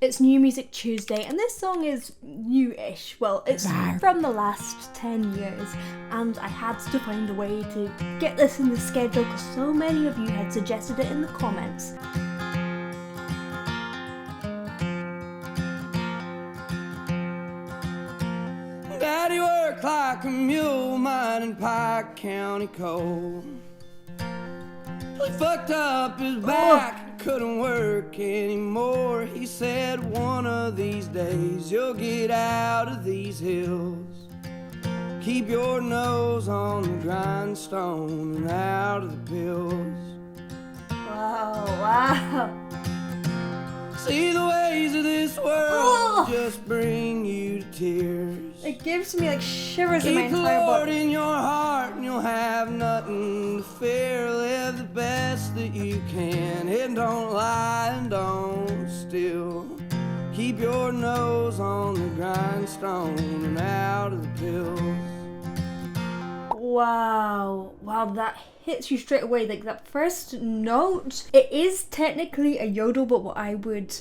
It's New Music Tuesday, and this song is new-ish. Well, it's from the last 10 years, and I had to find a way to get this in the schedule because so many of you had suggested it in the comments. Daddy worked like a mule mining Pike County coal. He fucked up his back, couldn't work anymore. He said one of these days you'll get out of these hills. Keep your nose on the grindstone and out of the pills. Wow. See, the ways of this world just bring you to tears. It gives me like shivers in my Keep the entire Lord body. in your heart and you'll have nothing to fear. Live the best that you can and don't lie and don't steal. Keep your nose on the grindstone and out of the pills. Wow, that hits you straight away. Like that first note, it is technically a yodel, but what I would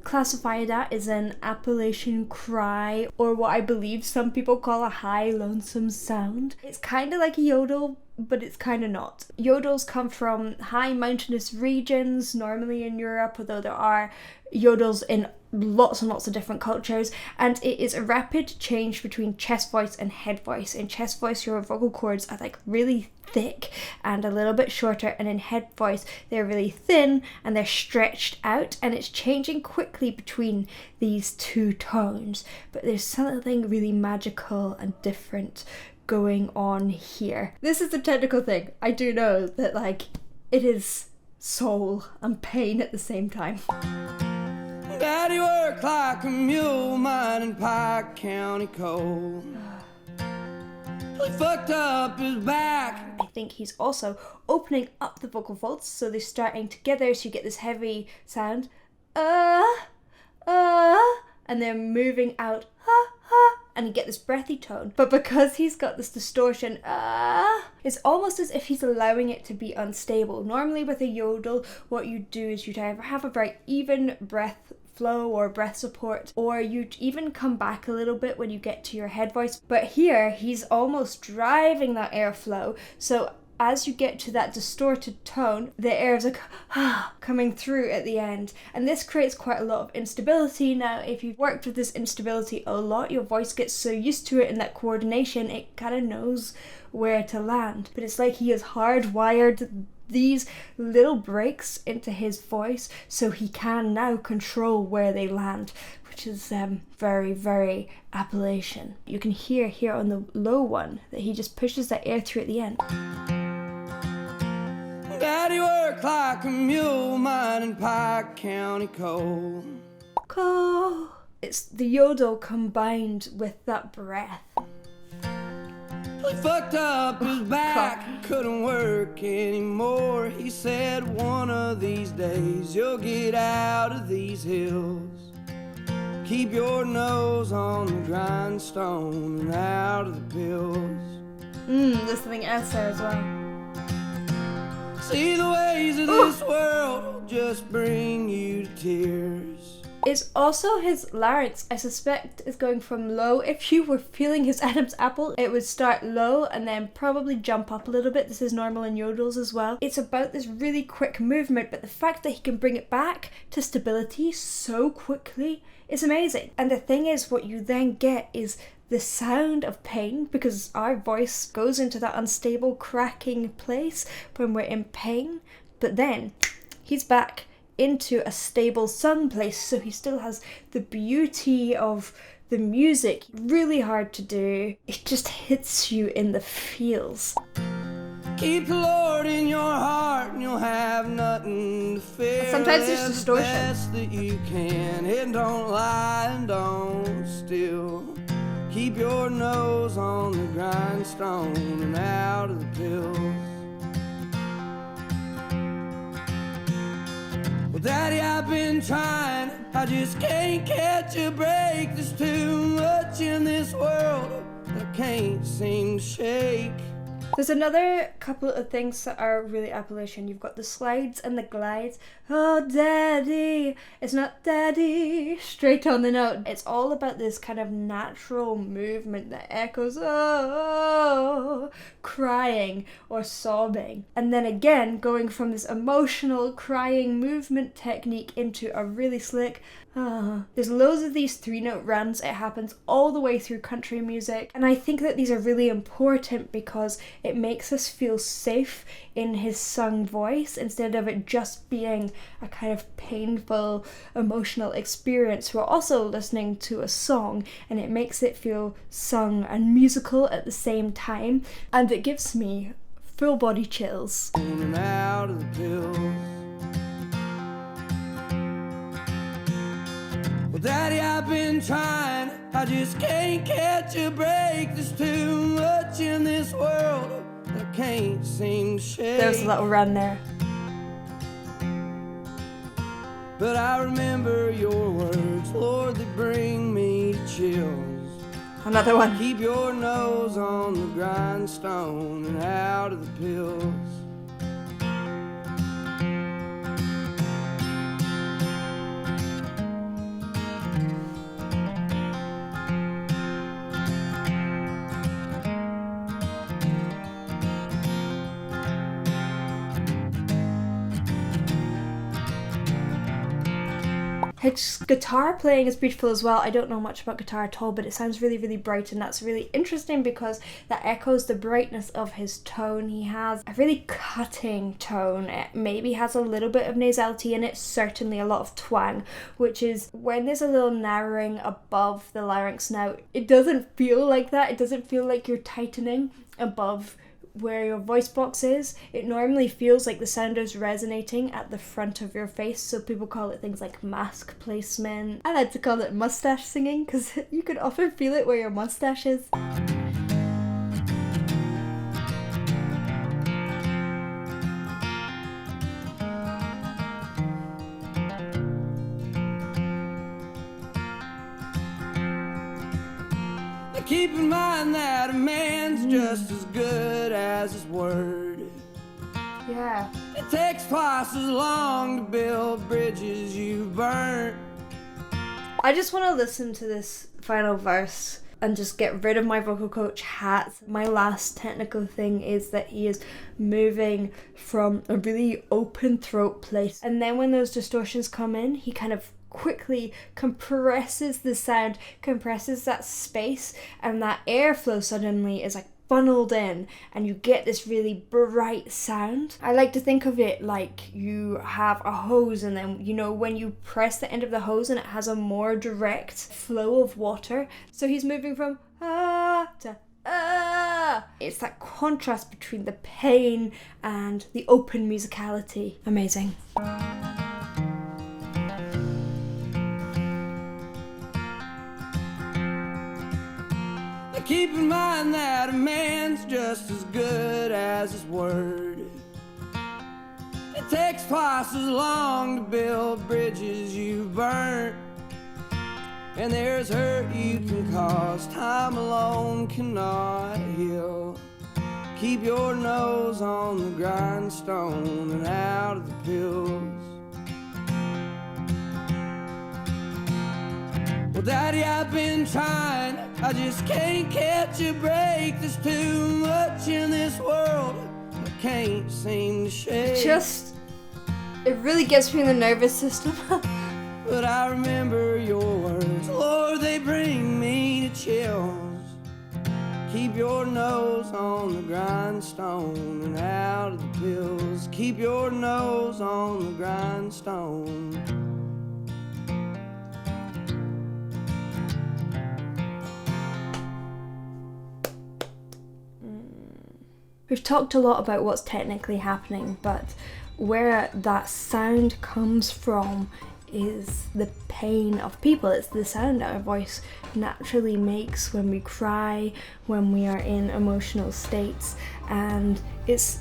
classify it as an Appalachian cry, or what I believe some people call a high lonesome sound. It's kind of like a yodel, but it's kind of not. Yodels come from high mountainous regions, normally in Europe, although there are yodels in lots and lots of different cultures, and it is a rapid change between chest voice and head voice. In chest voice, your vocal cords are like really thick and a little bit shorter, and in head voice they're really thin and they're stretched out, and it's changing quickly between these two tones. But there's something really magical and different going on here. This is the technical thing. I do know that like it is soul and pain at the same time. Daddy worked like a mule mining Pike County coal. He fucked up his back. I think he's also opening up the vocal folds, so they're starting together, so you get this heavy sound, and they're moving out, and you get this breathy tone. But because he's got this distortion, it's almost as if he's allowing it to be unstable. Normally with a yodel, what you do is you'd either have a very even breath flow or breath support, or you'd even come back a little bit when you get to your head voice. But here, he's almost driving that airflow, so as you get to that distorted tone, the air is like coming through at the end, and this creates quite a lot of instability. Now, if you've worked with this instability a lot, your voice gets so used to it, and that coordination, it kind of knows where to land. But it's like he has hardwired these little breaks into his voice so he can now control where they land, which is very, very Appalachian. You can hear here on the low one that he just pushes that air through at the end. Daddy worked like a mule mining Pike County coal. Coal. It's the yodel combined with that breath. He fucked up his back, couldn't work anymore. He said one of these days you'll get out of these hills. Keep your nose on the grindstone and out of the pills. There's something else there as well. See, the ways of this world just bring you to tears. It's also his larynx, I suspect, is going from low. If you were feeling his Adam's apple, it would start low and then probably jump up a little bit. This is normal in yodels as well. It's about this really quick movement, but the fact that he can bring it back to stability so quickly is amazing. And the thing is, what you then get is the sound of pain, because our voice goes into that unstable cracking place when we're in pain, but then he's back into a stable sung place, so he still has the beauty of the music. Really hard to do. It just hits you in the feels. Keep the Lord in your heart and you'll have nothing to fear. Sometimes there's Live distortion. the best that you can and don't lie and don't steal. Keep your nose on the grindstone and out of the pills. Well, Daddy, I've been trying, I just can't catch a break. There's too much in this world that I can't seem to shake. There's another couple of things that are really Appalachian. You've got the slides and the glides. Oh, daddy, it's not daddy. Straight on the note. It's all about this kind of natural movement that echoes, oh, crying or sobbing. And then again, going from this emotional crying movement technique into a really slick, there's loads of these 3-note runs. It happens all the way through country music, and I think that these are really important because it makes us feel safe in his sung voice instead of it just being a kind of painful emotional experience. We're also listening to a song, and it makes it feel sung and musical at the same time, and it gives me full body chills. In and out of the pills. Well, Daddy, I've been trying, I just can't catch a break. There's too much in this world that I can't seem to shake. There's a little run there. But I remember your words, Lord, they bring me to chills. Another one. Keep your nose on the grindstone and out of the pills. His guitar playing is beautiful as well. I don't know much about guitar at all, but it sounds really, really bright, and that's really interesting because that echoes the brightness of his tone. He has a really cutting tone. It maybe has a little bit of nasality in it, certainly a lot of twang, which is when there's a little narrowing above the larynx. Now, it doesn't feel like that. It doesn't feel like you're tightening above where your voice box is. It normally feels like the sound is resonating at the front of your face, so people call it things like mask placement. I like to call it mustache singing because you can often feel it where your mustache is. Keep in mind that a man's just as good as his word. Yeah. It takes twice as long to build bridges you've burnt. I just want to listen to this final verse and just get rid of my vocal coach hat. My last technical thing is that he is moving from a really open throat place, and then when those distortions come in, he kind of quickly compresses the sound, compresses that space, and that airflow suddenly is like funneled in, and you get this really bright sound. I like to think of it like you have a hose, and then, you know, when you press the end of the hose and it has a more direct flow of water. So he's moving from ah to ah. It's that contrast between the pain and the open musicality. Amazing. Keep in mind that a man's just as good as his word. It takes twice as long to build bridges you've burnt. And there's hurt you can cause, time alone cannot heal. Keep your nose on the grindstone and out of the pills. Well, Daddy, I've been trying, I just can't catch a break. There's too much in this world I can't seem to shake. It really gets me in the nervous system. But I remember your words, Lord, they bring me to chills. Keep your nose on the grindstone and out of the pills. Keep your nose on the grindstone. We've talked a lot about what's technically happening, but where that sound comes from is the pain of people. It's the sound that our voice naturally makes when we cry, when we are in emotional states, and it's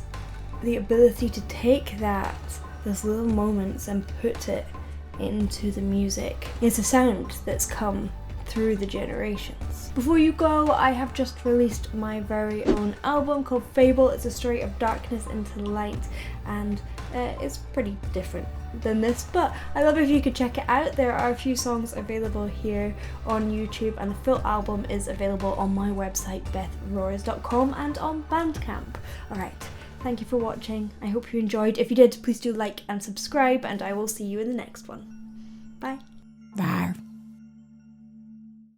the ability to take those little moments and put it into the music. It's a sound that's come through the generations. Before you go, I have just released my very own album called Fable. It's a story of darkness into light, and it's pretty different than this, but I love it if you could check it out. There are a few songs available here on YouTube, and the full album is available on my website bethroars.com and on Bandcamp. Alright, thank you for watching. I hope you enjoyed. If you did, please do like and subscribe, and I will see you in the next one. Bye. Bye.